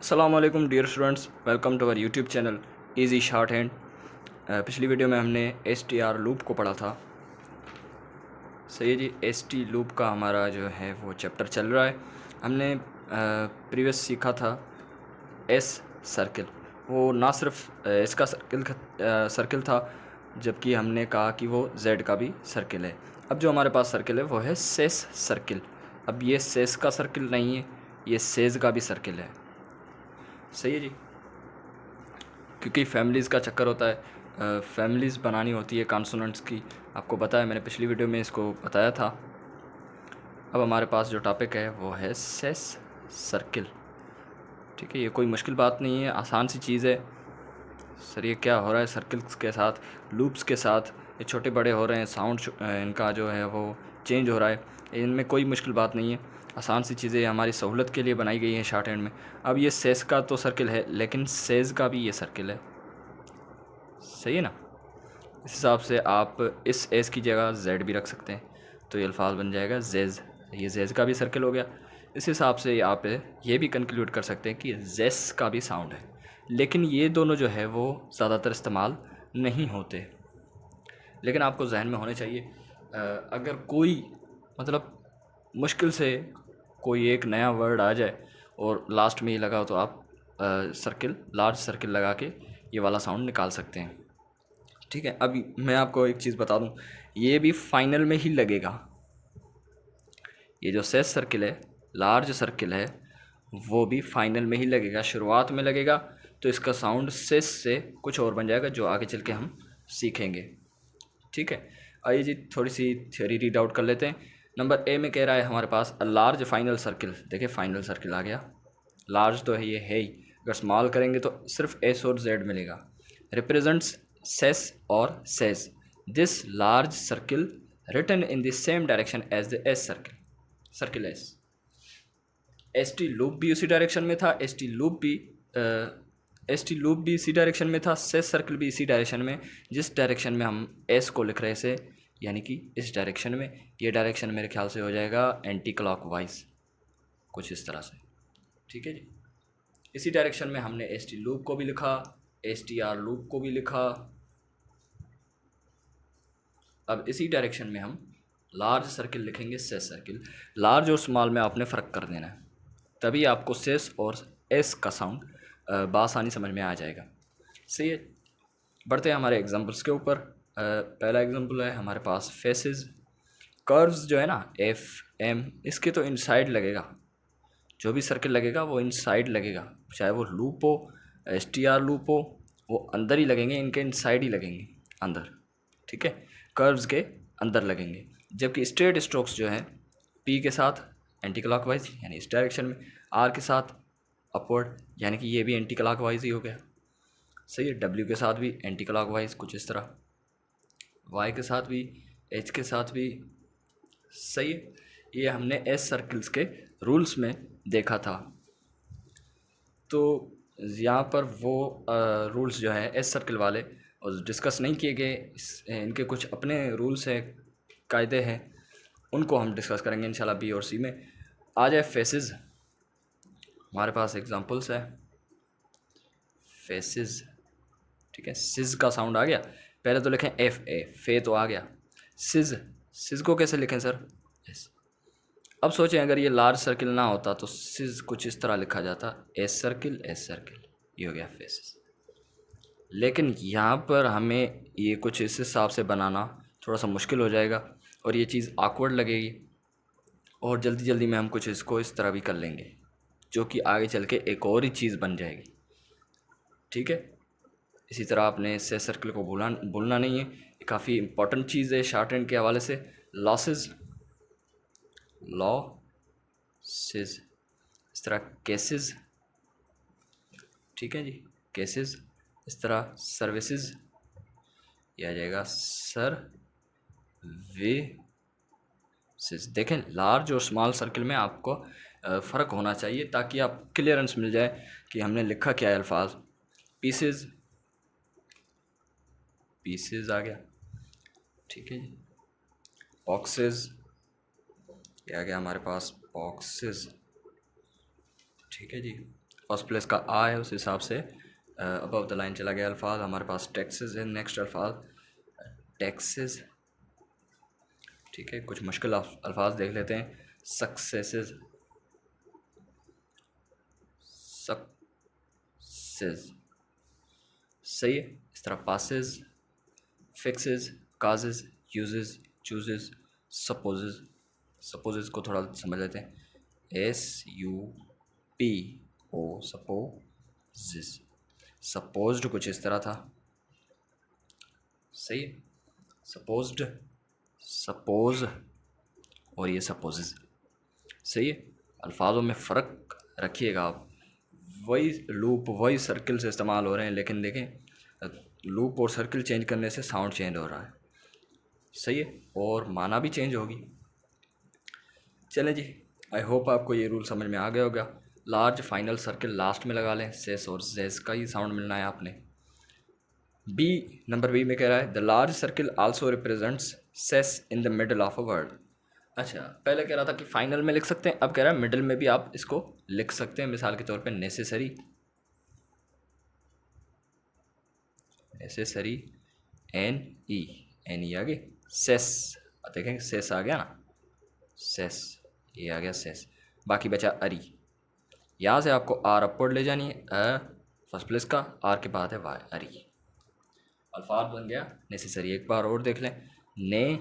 अस्सलाम वालेकुम dear students, welcome to our YouTube channel easy short hand. पिछली video में हमने एस टी आर लूप को पढ़ा था। सही है जी, एस टी लूप का हमारा जो है वो चैप्टर चल रहा है। हमने प्रीवियस सीखा था एस सर्किल। वो ना सिर्फ एस का सर्किल था, जबकि हमने कहा कि वो जेड का भी सर्किल है। अब जो हमारे पास सर्किल है वो है सेस सर्किल। अब ये सेस का सर्किल नहीं है, ये सेज का भी सर्किल है। सही है जी, क्योंकि फैमिलीज़ का चक्कर होता है, फैमिलीज़ बनानी होती है कॉन्सोनेंट्स की। आपको पता है, मैंने पिछली वीडियो में इसको बताया था। अब हमारे पास जो टॉपिक है वो है सेस सर्किल। ठीक है, ये कोई मुश्किल बात नहीं है, आसान सी चीज़ है। सर ये क्या हो रहा है सर्किल्स के साथ, लूप्स के साथ, ये छोटे बड़े हो रहे हैं, साउंड इनका जो है वो चेंज हो रहा है। इनमें कोई मुश्किल बात नहीं है, आसान सी चीज़ें हमारी सहूलत के लिए बनाई गई हैं शॉर्ट हैंड में। अब ये सेस का तो सर्किल है, लेकिन सेज का भी ये सर्किल है। सही है ना। इस हिसाब से आप इस एस की जगह जेड भी रख सकते हैं, तो ये अल्फाज बन जाएगा जेज। ये जेज का भी सर्किल हो गया। इस हिसाब से आप ये भी कंक्लूड कर सकते हैं कि जेस का भी साउंड है, लेकिन ये दोनों जो है वो ज़्यादातर इस्तेमाल नहीं होते। लेकिन आपको जहन में होने चाहिए, अगर कोई मतलब मुश्किल से कोई एक नया वर्ड आ जाए और लास्ट में ही लगा हो, तो आप सर्किल, लार्ज सर्किल लगा के ये वाला साउंड निकाल सकते हैं। ठीक है, अभी मैं आपको एक चीज़ बता दूं, ये भी फाइनल में ही लगेगा। ये जो सेस सर्किल है, लार्ज सर्किल है, वो भी फाइनल में ही लगेगा। शुरुआत में लगेगा तो इसका साउंड सेस से कुछ और बन जाएगा, जो आगे चल के हम सीखेंगे। ठीक है, आइए जी थोड़ी सी थ्योरी रीड आउट कर लेते हैं। नंबर ए में कह रहा है हमारे पास अ लार्ज फाइनल सर्किल। देखिए फाइनल सर्किल आ गया, लार्ज तो है ये है ही, अगर स्मॉल करेंगे तो सिर्फ एस और जेड मिलेगा। रिप्रेजेंट्स सेस और sez this large circle written in the same direction as the S circle. Circle S T loop भी उसी डायरेक्शन में था, एस टी लूप भी इसी डायरेक्शन में था, सेस सर्किल भी इसी डायरेक्शन में, जिस डायरेक्शन में हम एस को लिख रहे थे, यानी कि इस डायरेक्शन में। ये डायरेक्शन मेरे ख्याल से हो जाएगा एंटी क्लॉकवाइज, कुछ इस तरह से। ठीक है जी, इसी डायरेक्शन में हमने एस टी लूप को भी लिखा, एस टी आर लूप को भी लिखा। अब इसी डायरेक्शन में हम लार्ज सर्किल लिखेंगे, सेस सर्किल। लार्ज और स्मॉल में आपने फ़र्क कर देना है, तभी आपको सेस और एस का साउंड बासानी समझ में आ जाएगा। सही है, बढ़ते हैं हमारे एग्जांपल्स के ऊपर। पहला एग्जांपल है हमारे पास फेसेस। कर्व्स जो है ना, एफ एम, इसके तो इनसाइड लगेगा। जो भी सर्किल लगेगा वो इनसाइड लगेगा, चाहे वो लूप हो, एस टी आर लूप हो, वो अंदर ही लगेंगे, इनके इनसाइड ही लगेंगे, अंदर। ठीक है, कर्व्स के अंदर लगेंगे। जबकि स्ट्रेट स्ट्रोक्स जो है, पी के साथ एंटी क्लॉकवाइज यानी इस डायरेक्शन में, आर के साथ अपवर्ड यानी कि ये भी एंटी क्लॉकवाइज ही हो गया। सही है, डब्ल्यू के साथ भी एंटी क्लॉकवाइज कुछ इस तरह, वाई के साथ भी, एच के साथ भी। सही है, ये हमने एस सर्किल्स के रूल्स में देखा था। तो यहाँ पर वो रूल्स जो है एस सर्किल वाले और डिस्कस नहीं किए गए, इनके कुछ अपने रूल्स हैं, कायदे हैं, उनको हम डिस्कस करेंगे इंशाल्लाह बी और सी में। आ जाए फेसेस, हमारे पास एग्जांपल्स है फेसेस। ठीक है, सिज का साउंड आ गया, पहले तो लिखें एफ ए, फे तो आ गया। सिज, सिज को कैसे लिखें सर, एस। अब सोचें अगर ये लार्ज सर्किल ना होता तो सिज कुछ इस तरह लिखा जाता, एस सर्किल एस सर्किल, ये हो गया फेसेस। लेकिन यहाँ पर हमें ये कुछ इस हिसाब से बनाना थोड़ा सा मुश्किल हो जाएगा और ये चीज़ awkward लगेगी, और जल्दी जल्दी में हम कुछ इसको इस तरह भी कर लेंगे, जो कि आगे चल के एक और ही चीज़ बन जाएगी। ठीक है, इसी तरह आपने सेस सर्किल को भूलना नहीं है, ये काफ़ी इंपॉर्टेंट चीज़ है शॉर्ट हैंड के हवाले से। लॉसेस, लॉसेस, इस तरह केसेस। ठीक है जी, केसेस, इस तरह सर्विसेज, ये आ जाएगा सर्विसेज। देखें लार्ज और स्मॉल सर्किल में आपको फ़र्क होना चाहिए, ताकि आप क्लियरेंस मिल जाए कि हमने लिखा क्या है अल्फाज। पीसेज, पीसेज आ गया। ठीक है जी, बॉक्सेस, ये आ गया हमारे पास बॉक्सेस। ठीक है जी, फर्स्ट प्लेस का आ है, उस हिसाब से अबव द लाइन चला गया अल्फाज। हमारे पास टैक्सेस है नेक्स्ट अल्फाज, टैक्सेस। ठीक है, कुछ मुश्किल अल्फाज देख लेते हैं। सक्सेसेस, सक्सेस, सही है। इस तरह passes, fixes, causes, uses, chooses, supposes. Supposes को थोड़ा समझ लेते हैं, SUPO, सपोजेस। सपोज्ड कुछ इस तरह था, सही है। सपोज्ड, सपोज और ये सपोजेस, सही है। अल्फाजों में फ़र्क रखिएगा आप, वही लूप वही सर्किल से इस्तेमाल हो रहे हैं, लेकिन देखें लूप और सर्किल चेंज करने से साउंड चेंज हो रहा है, सही है, और माना भी चेंज होगी। चलें जी, आई होप आपको ये रूल समझ में आ गया होगा। लार्ज फाइनल सर्किल लास्ट में लगा लें, सेस और जेस का ही साउंड मिलना है आपने। बी, नंबर बी में कह रहा है the large circle also represents ses in the middle of a word. अच्छा, पहले कह रहा था कि फाइनल में लिख सकते हैं, अब कह रहा है मिडिल में भी आप इसको लिख सकते हैं। मिसाल के तौर पे नेसेसरी, नेसेसरी, एन ई आगे, सेस, देखेंगे सेस आ गया ना, सेस, ये आ गया सेस। बाकी बचा अरी, यहाँ से आपको आर अपवर्ड ले जानी है, फर्स्ट प्लेस का, आर के बाद है वाई, अरी। अल्फाज बन गया नेसेसरी। एक बार और देख लें, ने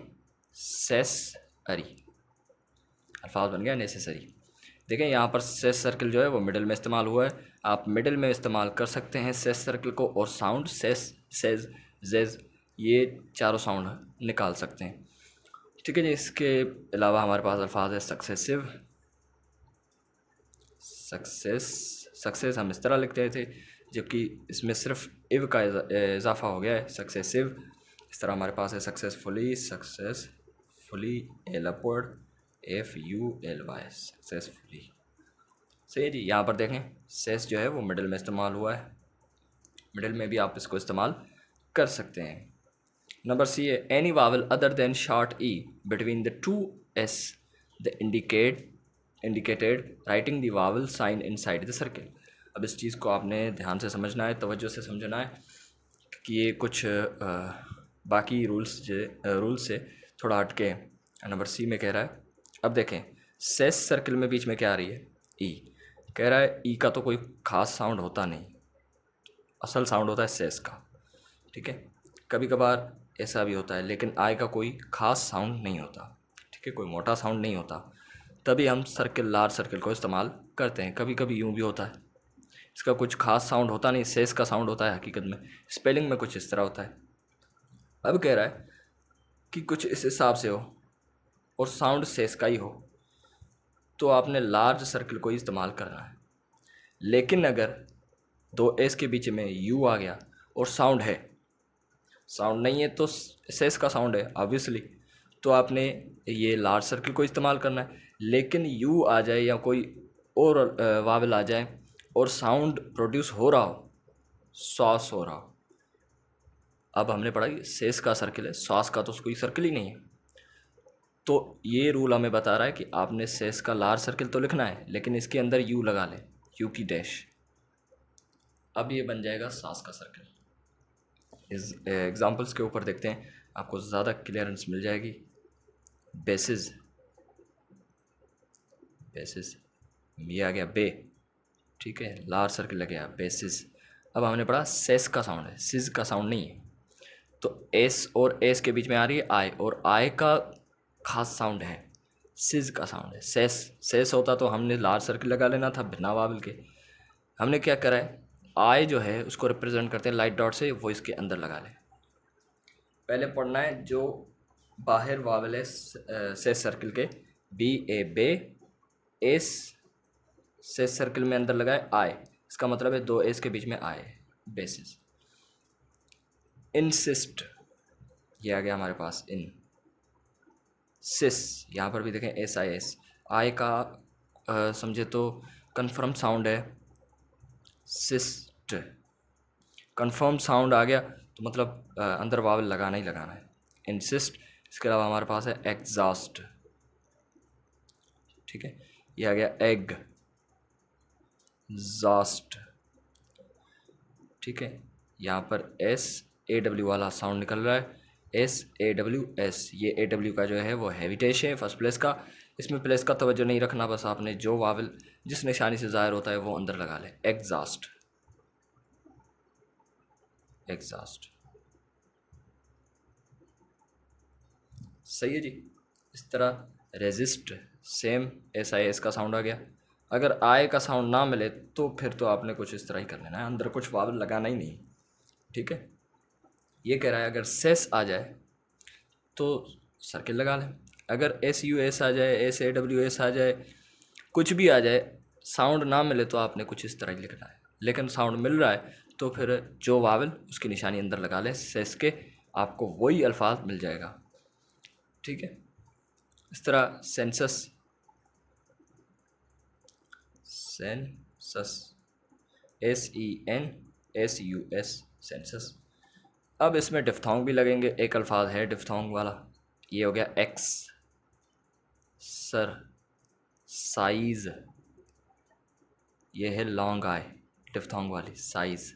सेस अरी, अल्फाज बन गया नेसेसरी। देखें यहाँ पर सेस सर्किल जो है वो मिडिल में इस्तेमाल हुआ है, आप मिडिल में इस्तेमाल कर सकते हैं सेस सर्किल को, और साउंड सेस, सेज, जेज, ये चारों साउंड निकाल सकते हैं। ठीक है जी, इसके अलावा हमारे पास अल्फाज है सक्सेसिव, सक्सेस, सक्सेस हम इस तरह लिखते थे, जबकि इसमें सिर्फ इव का इजाफा हो गया है, सक्सेसिव। इस तरह हमारे पास है successfully, successfully, L upward, FULY, successfully, सही है जी। यहाँ पर देखें सेस जो है वो मिडिल में इस्तेमाल हुआ है, मिडिल में भी आप इसको इस्तेमाल कर सकते हैं। नंबर सी है any vowel other than short E between the two S the indicated writing the vowel sign inside the circle. अब इस चीज़ को आपने ध्यान से समझना है, तवज्जो से समझना है कि ये कुछ बाकी रूल्स से थोड़ा हटके हैं। नंबर सी में कह रहा है, अब देखें सेस सर्किल में बीच में क्या आ रही है, ई। कह रहा है ई का तो कोई ख़ास साउंड होता नहीं, असल साउंड होता है सेस का। ठीक है, कभी कभार ऐसा भी होता है, लेकिन आई का कोई ख़ास साउंड नहीं होता। ठीक है, कोई मोटा साउंड नहीं होता, तभी हम सर्किल, लार्ज सर्किल को इस्तेमाल करते हैं। कभी कभी यूँ भी होता है, इसका कुछ ख़ास साउंड होता नहीं, सेस का साउंड होता है हकीकत में, स्पेलिंग में कुछ इस तरह होता है। अब कह रहा है कि कुछ इस हिसाब से हो और साउंड सेस का ही हो, तो आपने लार्ज सर्किल को ही इस्तेमाल करना है। लेकिन अगर दो एस के बीच में यू आ गया और साउंड है, साउंड नहीं है तो सेस का साउंड है ऑब्वियसली, तो आपने ये लार्ज सर्किल को इस्तेमाल करना है। लेकिन यू आ जाए या कोई और वावल आ जाए और साउंड प्रोड्यूस हो रहा हो, सॉस हो रहा हो, अब हमने पढ़ा कि सेस का सर्किल है, सॉस का तो कोई सर्किल ही नहीं है, तो ये रूल हमें बता रहा है कि आपने सेस का लार्ज सर्किल तो लिखना है, लेकिन इसके अंदर यू लगा लें, यू की डैश। अब ये बन जाएगा सास का सर्किल। इस एग्जांपल्स के ऊपर देखते हैं, आपको ज़्यादा क्लियरेंस मिल जाएगी। बेसिस, बेसिस, ये आ गया बे, ठीक है, लार्ज सर्किल लग गया बेसिस। अब हमने पढ़ा सेस का साउंड है, सिज का साउंड नहीं है, तो एस और एस के बीच में आ रही है आई, और आई का खास साउंड है, सिज का साउंड है। सेस, सेस होता तो हमने लार्ज सर्किल लगा लेना था बिना वावल के। हमने क्या करा है, आई जो है उसको रिप्रेजेंट करते हैं लाइट डॉट से, वो इसके अंदर लगा लें। पहले पढ़ना है जो बाहर वावल है सेस सर्किल के, बी ए बे, एस सेस सर्किल में अंदर लगाए आई, इसका मतलब है दो एस के बीच में आए, बेसिस। इंसिस्ट, ये आ गया हमारे पास इन, सिस, यहाँ पर भी देखें एस आई एस, आई का समझे तो कन्फर्म साउंड है सिस्ट, कन्फर्म साउंड आ गया तो मतलब अंदर वावल लगाना ही लगाना है, इंसिस्ट। इसके अलावा हमारे पास है एग्जॉस्ट, ठीक है, ये आ गया एग, एग्जॉस्ट, ठीक है। यहाँ पर SAW वाला साउंड निकल रहा है, SAWS। ये AW का जो है वो हैविटेज है फर्स्ट प्लेस का। इसमें प्लेस का तवज्जो नहीं रखना, बस आपने जो वावल जिस निशानी से ज़ाहिर होता है वो अंदर लगा लें। एग्जॉस्ट, एग्जॉस्ट, सही है जी। इस तरह रेजिस्ट, सेम SIS का साउंड आ गया। अगर आय का साउंड ना मिले तो फिर तो आपने कुछ इस तरह ही कर लेना है, अंदर कुछ वावल लगाना ही नहीं, ठीक है। ये कह रहा है अगर सेस आ जाए तो सर्किल लगा लें, अगर SUS आ जाए, SAWS आ जाए, कुछ भी आ जाए, साउंड ना मिले तो आपने कुछ इस तरह ही लिखना है। लेकिन साउंड मिल रहा है तो फिर जो वावल उसकी निशानी अंदर लगा लें, सेस के, आपको वही अल्फाज मिल जाएगा, ठीक है। इस तरह सेंसस, सेंसस, SENSUS, सेंसस। अब इसमें डिफ्थोंग भी लगेंगे, एक अल्फाज है डिफ्थोंग वाला, ये हो गया एक्स सर साइज, ये है लॉन्ग आई डिफ्थोंग वाली साइज।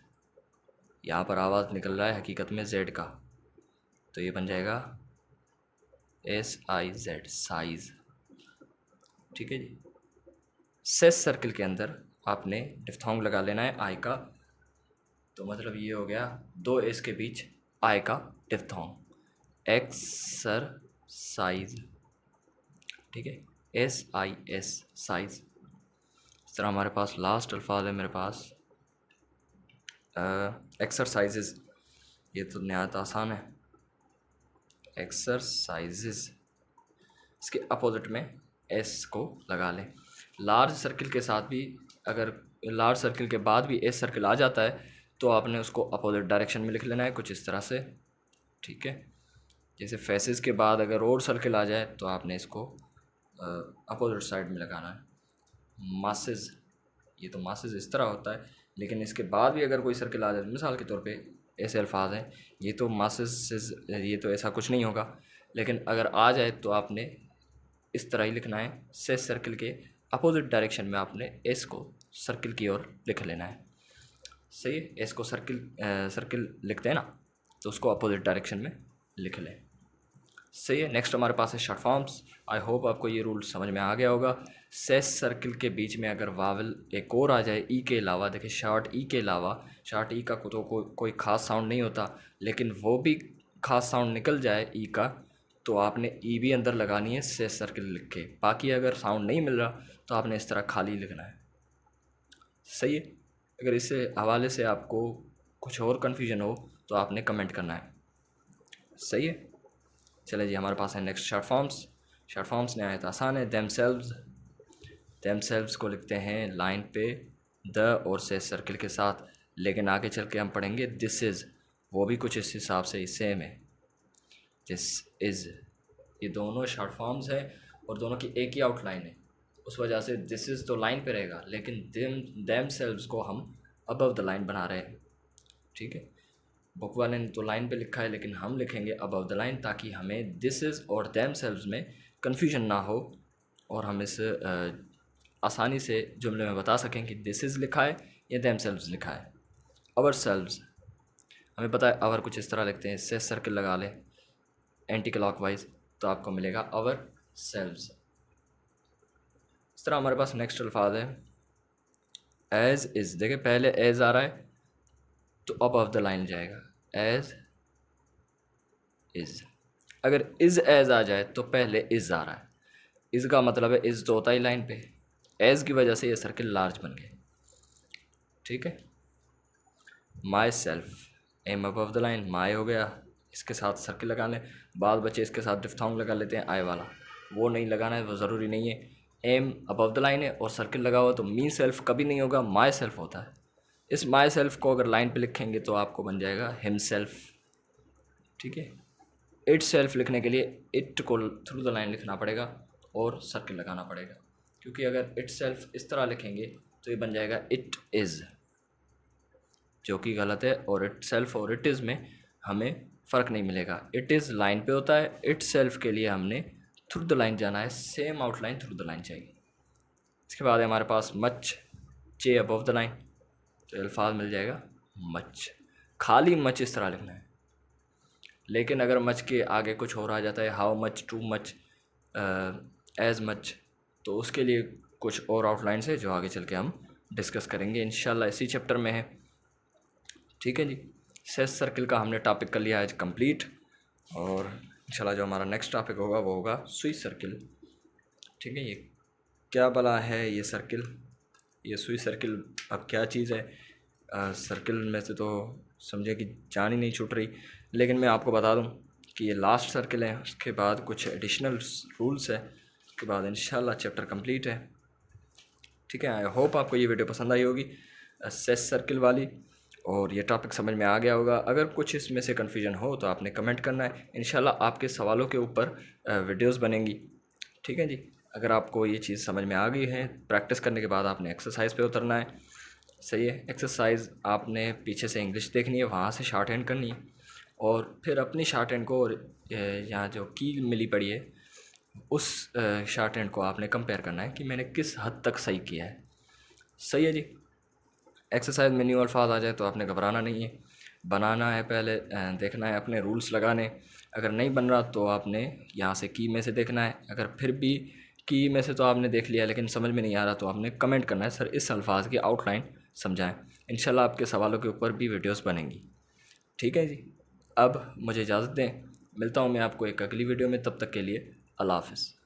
यहाँ पर आवाज़ निकल रहा है हकीकत में जेड का, तो ये बन जाएगा SIZ, साइज, ठीक है जी। सेस सर्किल के अंदर आपने डिफ्थोंग लगा लेना है आई का, तो मतलब ये हो गया दो एस के बीच आई का डिफ्थोंग, एक्सरसाइज, ठीक है, SIS, साइज। इस तरह हमारे पास लास्ट अल्फाज है मेरे पास एक्सरसाइजेज, ये तो नहायत आसान है, एक्सरसाइजेज। इसके अपोजिट में एस को लगा लें। लार्ज सर्किल के साथ भी, अगर लार्ज सर्किल के बाद भी एस सर्किल आ जाता है तो आपने उसको अपोजिट डायरेक्शन में लिख लेना है कुछ इस तरह से, ठीक है। जैसे फेसेस के बाद अगर और सर्किल आ जाए तो आपने इसको अपोजिट साइड में लगाना है। मासेस, ये तो मासेस इस तरह होता है, लेकिन इसके बाद भी अगर कोई सर्किल आ जाए, मिसाल के तौर पे ऐसे अल्फाज हैं, ये तो मासेस, ये तो ऐसा कुछ नहीं होगा, लेकिन अगर आ जाए तो आपने इस तरह ही लिखना है, सेस सर्किल के अपोजिट डायरेक्शन में आपने एस को सर्किल की ओर लिख लेना है, सही है। एस को सर्किल लिखते हैं ना, तो उसको अपोजिट डायरेक्शन में लिख लें, सही है। नेक्स्ट हमारे पास है शॉर्ट फॉर्म्स। आई होप आपको ये रूल समझ में आ गया होगा। सेस सर्किल के बीच में अगर वावल एक और आ जाए ई के अलावा, देखिए शॉर्ट ई के अलावा, शॉर्ट ई का तो कोई ख़ास साउंड नहीं होता, लेकिन वो भी ख़ास साउंड निकल जाए ई का, तो आपने ई भी अंदर लगानी है सेस सर्किल लिख के। बाकी अगर साउंड नहीं मिल रहा तो आपने इस तरह खाली लिखना है, सही है। अगर इस हवाले से आपको कुछ और कन्फ्यूजन हो तो आपने कमेंट करना है, सही है। चले जी, हमारे पास है next short forms. Short forms नहायत आसान है। देमसेल्व्स को लिखते हैं लाइन पे द और से सर्किल के साथ, लेकिन आगे चल के हम पढ़ेंगे दिस इज़, वो भी कुछ इस हिसाब से सेम है, दिस इज़। ये दोनों शॉर्ट फॉर्म्स हैं और दोनों की एक ही आउटलाइन है, उस वजह से दिस इज़ तो लाइन पे रहेगा, लेकिन देमसेल्व्स को हम अबव द लाइन बना रहे हैं, ठीक है। बुक वाले ने तो लाइन पे लिखा है, लेकिन हम लिखेंगे अबव द लाइन, ताकि हमें दिस इज़ और देमसेल्व्स में कन्फ्यूजन ना हो और हम इस आसानी से जुमले में बता सकें कि दिस इज़ लिखा है या देमसेल्व्स लिखा है। अवर सेल्व्स, हमें पता है अवर कुछ इस तरह लिखते हैं, से सर्किल लगा लें एंटी क्लॉकवाइज, तो आपको मिलेगा अवर सेल्व्स। इस तरह हमारे पास नेक्स्ट अल्फाज है एज इज़। देखिए पहले एज आ रहा है तो अबव द लाइन जाएगा, एज इज़। अगर इज़ एज आ जाए तो पहले इज़ आ रहा है, इज़ का मतलब है इज़ तो होता ही लाइन पे, एज की वजह से ये सर्किल लार्ज बन गए, ठीक है। Myself M above the line, my हो गया, इसके साथ सर्किल लगा लें। बाद बच्चे इसके साथ डिफ्थोंग लगा लेते हैं आई वाला, वो नहीं लगाना है, वो ज़रूरी नहीं है। एम अबव द लाइन है और सर्किल लगा हुआ, तो मी सेल्फ कभी नहीं होगा, माई सेल्फ होता है। इस माई सेल्फ को अगर लाइन पे लिखेंगे तो आपको बन जाएगा हिम सेल्फ, ठीक है। इट सेल्फ लिखने के लिए इट को थ्रू द लाइन लिखना पड़ेगा और सर्किल लगाना पड़ेगा, क्योंकि अगर इट सेल्फ इस तरह लिखेंगे तो ये बन जाएगा इट इज़, जो कि गलत है। और इट सेल्फ और इट इज़ में हमें फ़र्क नहीं मिलेगा। इट इज़ लाइन पे होता है, इट सेल्फ के लिए हमने थ्रू द लाइन जाना है, same outline through the line चाहिए। इसके बाद है हमारे पास much, J above the line, तो अल्फाज मिल जाएगा मच। खाली मच इस तरह लिखना है, लेकिन अगर मच के आगे कुछ और आ जाता है, how much, too much, as much, तो उसके लिए कुछ और आउटलाइंस है जो आगे चल के हम डिस्कस करेंगे इंशाल्लाह, इसी चैप्टर में है। ठीक है जी, सेस सर्किल का हमने टॉपिक कर लिया आज कंप्लीट, और इंशाल्लाह जो हमारा नेक्स्ट टॉपिक होगा वो होगा सुई सर्किल। ठीक है, ये क्या भला है ये सर्किल, ये सुई सर्किल अब क्या चीज़ है? सर्किल में से तो समझे कि जान ही नहीं छूट रही, लेकिन मैं आपको बता दूं कि ये लास्ट सर्किल है, उसके बाद कुछ एडिशनल रूल्स है, उसके बाद इंशाल्लाह चैप्टर कंप्लीट है। ठीक है, आई होप आपको ये वीडियो पसंद आई होगी सेस सर्किल वाली, और ये टॉपिक समझ में आ गया होगा। अगर कुछ इसमें से कन्फ्यूजन हो तो आपने कमेंट करना है, इंशाल्लाह आपके सवालों के ऊपर वीडियोस बनेंगी। ठीक है जी, अगर आपको ये चीज़ समझ में आ गई है, प्रैक्टिस करने के बाद आपने एक्सरसाइज पे उतरना है। सही है, एक्सरसाइज आपने पीछे से इंग्लिश देखनी है, वहाँ से शॉर्ट हैंड करनी है, और फिर अपनी शॉर्ट हैंड को और यहाँ जो की मिली पड़ी है उस शॉर्ट हैंड को आपने कंपेयर करना है कि मैंने किस हद तक सही किया है। सही है जी, एक्सरसाइज में न्यू अल्फाज आ जाए तो आपने घबराना नहीं है, बनाना है पहले, देखना है अपने रूल्स लगाने। अगर नहीं बन रहा तो आपने यहाँ से की में से देखना है, अगर फिर भी की में से तो आपने देख लिया लेकिन समझ में नहीं आ रहा तो आपने कमेंट करना है, सर इस अल्फाज की आउटलाइन समझाएं। इंशाल्लाह आपके सवालों के ऊपर भी वीडियोस बनेंगी। ठीक है जी, अब मुझे इजाज़त दें, मिलता हूँ मैं आपको एक अगली वीडियो में, तब तक के लिए अल्लाह हाफ़िज़।